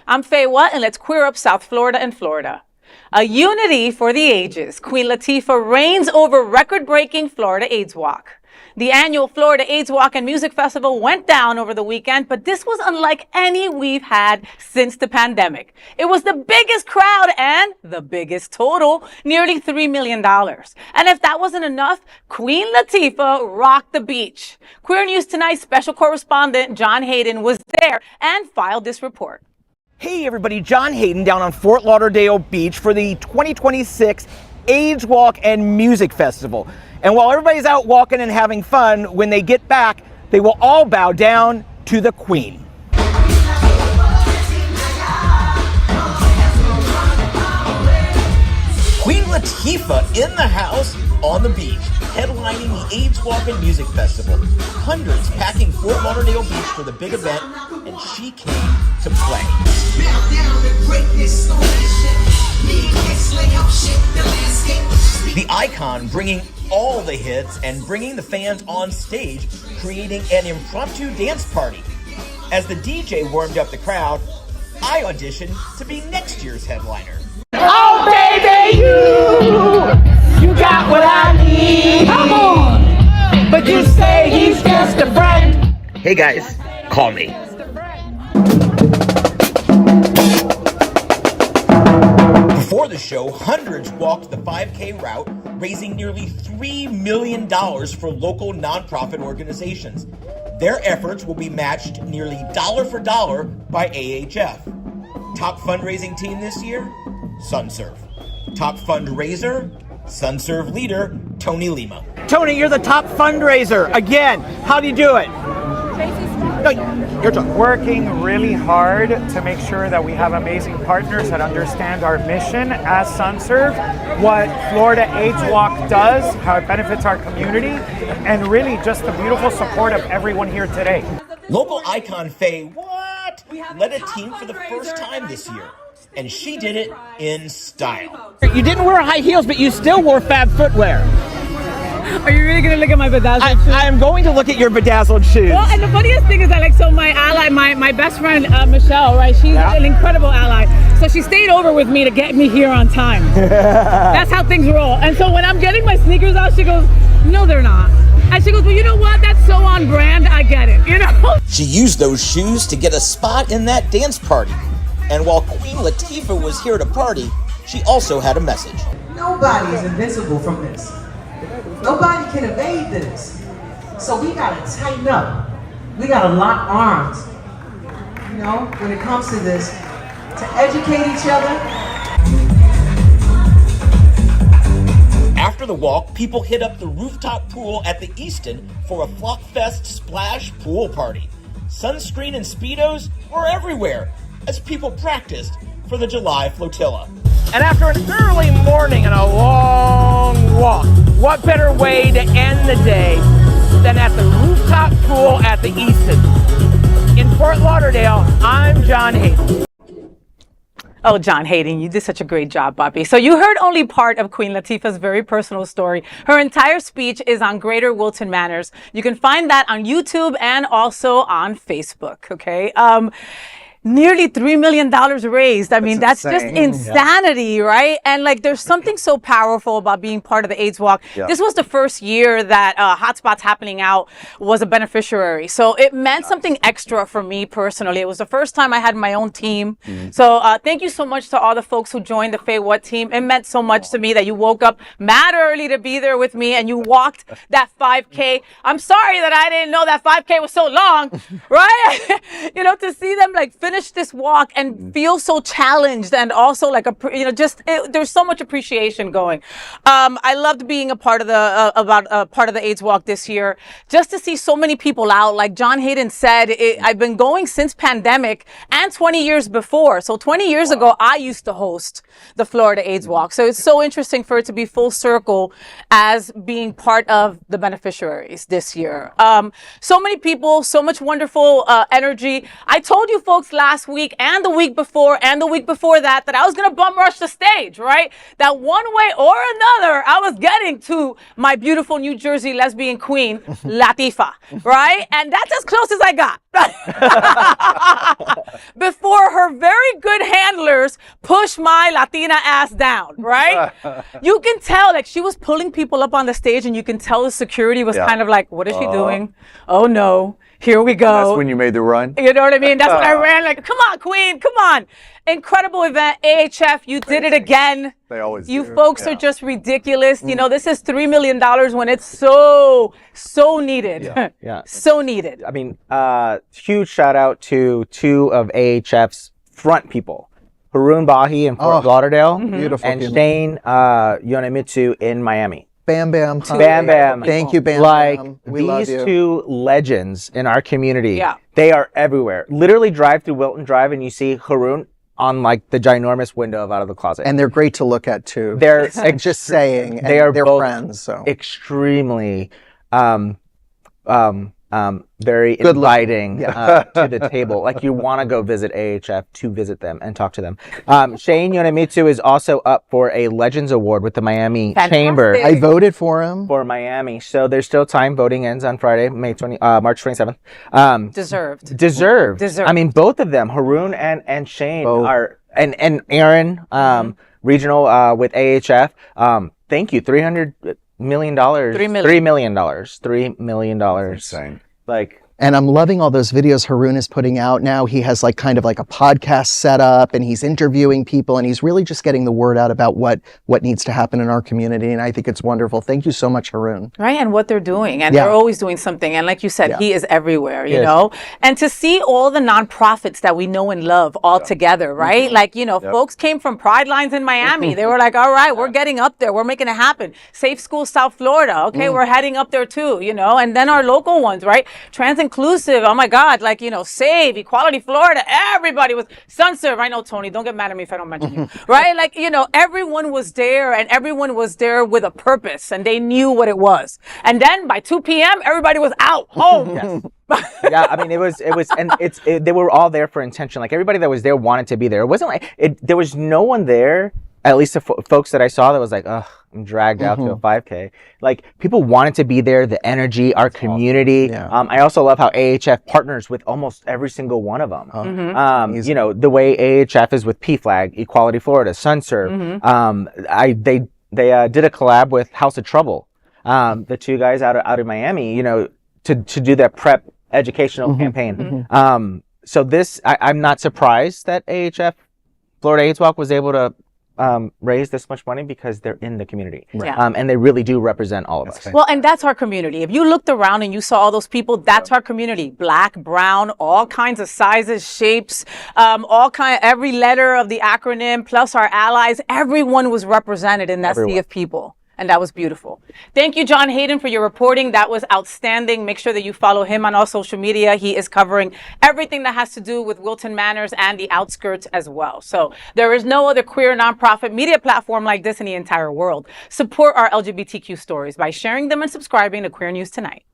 I'm Faye Watt, and let's queer up South Florida and Florida. A unity for the ages. Queen Latifah reigns over record-breaking Florida AIDS Walk. The annual Florida AIDS Walk and Music Festival went down over the weekend, but this was unlike any we've had since the pandemic. It was the biggest crowd and the biggest total, nearly $3 million. And if that wasn't enough, Queen Latifah rocked the beach. Queer News Tonight's special correspondent John Hayden was there and filed this report. Hey everybody, John Hayden down on Fort Lauderdale Beach for the 2026 AIDS Walk and Music Festival. And while everybody's out walking and having fun, when they get back, they will all bow down to the Queen. Queen Latifah in the house on the beach, headlining the AIDS Walk and Music Festival. Hundreds packing Fort Lauderdale Beach for the big event, and she came to play. The icon bringing all the hits and bringing the fans on stage, creating an impromptu dance party. As the DJ warmed up the crowd, I auditioned to be next year's headliner. Oh baby, you got what I need. Come on, but you say he's just a friend. Hey guys, call me. Before the show, hundreds walked the 5K route, raising nearly $3 million for local nonprofit organizations. Their efforts will be matched nearly dollar for dollar by AHF. Top fundraising team this year? SunServe. Top fundraiser? SunServe leader, Tony Lima. Tony, you're the top fundraiser. Again, how do you do it? No, you're talking. Working really hard to make sure that we have amazing partners that understand our mission as SunServe, what Florida AIDS Walk does, how it benefits our community, and really just the beautiful support of everyone here today. Local icon Faye Watt led a team for the first time this year, and she did it in style. You didn't wear high heels, but you still wore fab footwear. Are you really going to look at my bedazzled shoes? I am going to look at your bedazzled shoes. Well, and the funniest thing is that, like, so my ally, my best friend, Michelle, right? She's an incredible ally. So she stayed over with me to get me here on time. That's how things roll. And so when I'm getting my sneakers out, she goes, no, they're not. And she goes, well, you know what? That's so on brand. I get it, you know? She used those shoes to get a spot in that dance party. And while Queen Latifah was here to party, she also had a message. Nobody is invincible from this. Nobody can evade this. So we gotta tighten up. We gotta lock arms. You know, when it comes to this, to educate each other. After the walk, people hit up the rooftop pool at the Easton for a Flock Fest splash pool party. Sunscreen and Speedos were everywhere as people practiced for the July flotilla. And after an early morning and a long walk, what better way to end the day than at the rooftop pool at the Easton? In Fort Lauderdale, I'm John Hayden. Oh, John Hayden, you did such a great job, Bobby. So you heard only part of Queen Latifah's very personal story. Her entire speech is on Greater Wilton Manors. You can find that on YouTube and also on Facebook, okay? Nearly $3 million raised. I mean, that's just insanity, right? And like, there's something so powerful about being part of the AIDS Walk. Yeah. This was the first year that Hotspots Happening Out was a beneficiary. So it meant something extra for me personally. It was the first time I had my own team. So thank you so much to all the folks who joined the Faye Watt team. It meant so much to me that you woke up mad early to be there with me and you walked that 5K. I'm sorry that I didn't know that 5K was so long, right? You know, to see them like finish this walk and feel so challenged and also like there's so much appreciation going. I loved being a part of the part of the AIDS Walk this year, just to see so many people out. Like John Hayden said, I've been going since pandemic and 20 years before. So 20 years ago, I used to host the Florida AIDS Walk. So it's so interesting for it to be full circle as being part of the beneficiaries this year. So many people, so much wonderful energy. I told you folks last week and the week before that I was going to bum rush the stage, right? That one way or another, I was getting to my beautiful New Jersey lesbian queen, Latifah, right? And that's as close as I got. Before her very good handlers push my Latina ass down, right? You can tell, like, she was pulling people up on the stage, and you can tell the security was kind of like, what is she doing? Oh no, here we go. That's when you made the run? You know what I mean? That's when I ran, like, come on, Queen, come on. Incredible event. AHF, you did it again. They always You do. folks are just ridiculous. You know, this is $3 million when it's so needed. Yeah. So needed. I mean, huge shout out to two of AHF's front people, Haroon Bahi in Fort Lauderdale, Beautiful and people. Shane Yonemitsu in Miami. Bam Bam. Bam Bam. Thank you, Bam Like, Bam. We love these you. two legends in our community, Yeah. they are everywhere. Literally drive through Wilton Drive and you see Haroon on like the ginormous window of Out of the Closet. And they're great to look at too. They're just saying. And they are they're both friends. So extremely very Good luck. inviting to the table. Like, you want to go visit AHF to visit them and talk to them. Shane Yonemitsu is also up for a Legends Award with the Miami Fantastic. Chamber I voted for him. for Miami. So there's still time. Voting ends on Friday, March 27th. Deserved. Deserved. Deserved. I mean, both of them, Haroon and Shane, Both. are, and Aaron, regional with AHF. Thank you. $300 million. $3 million. $3 million. Insane. Like, And I'm loving all those videos Haroon is putting out now. He has like kind of like a podcast set up, and he's interviewing people, and he's really just getting the word out about what needs to happen in our community. And I think it's wonderful. Thank you so much, Haroon. Right, and what they're doing. And Yeah. they're always doing something. And like you said, Yeah. he is everywhere, you Yes. know? And to see all the nonprofits that we know and love all together, right? Like, you know, folks came from Pride Lines in Miami. They were like, all right, we're getting up there. We're making it happen. Safe School South Florida. Okay, we're heading up there too, you know? And then our local ones, right? Trans Inclusive. Oh my God, like, you know, Save, Equality Florida. Everybody was, SunServe. I know, Tony, don't get mad at me if I don't mention you. Right? Like, you know, everyone was there, and everyone was there with a purpose, and they knew what it was. And then by 2 p.m., everybody was out, home. yeah, I mean, it was, and they were all there for intention. Like, everybody that was there wanted to be there. It wasn't like, there was no one there, at least the folks that I saw, that was like, ugh, I'm dragged out to a 5K. Like, people wanted to be there, the energy, our community. Yeah. I also love how AHF partners with almost every single one of them. You know, the way AHF is with PFLAG, Equality Florida, SunServe. They did a collab with House of Trouble, the two guys out of Miami, you know, to do that prep educational campaign. So this, I'm not surprised that AHF, Florida AIDS Walk, was able to raise this much money, because they're in the community. Yeah. And they really do represent all of us. Well, and that's our community. If you looked around and you saw all those people, that's our community. Black, brown, all kinds of sizes, shapes, every letter of the acronym, plus our allies. Everyone was represented in that sea of people. And that was beautiful. Thank you, John Hayden, for your reporting. That was outstanding. Make sure that you follow him on all social media. He is covering everything that has to do with Wilton Manors and the outskirts as well. So there is no other queer nonprofit media platform like this in the entire world. Support our LGBTQ stories by sharing them and subscribing to Queer News Tonight.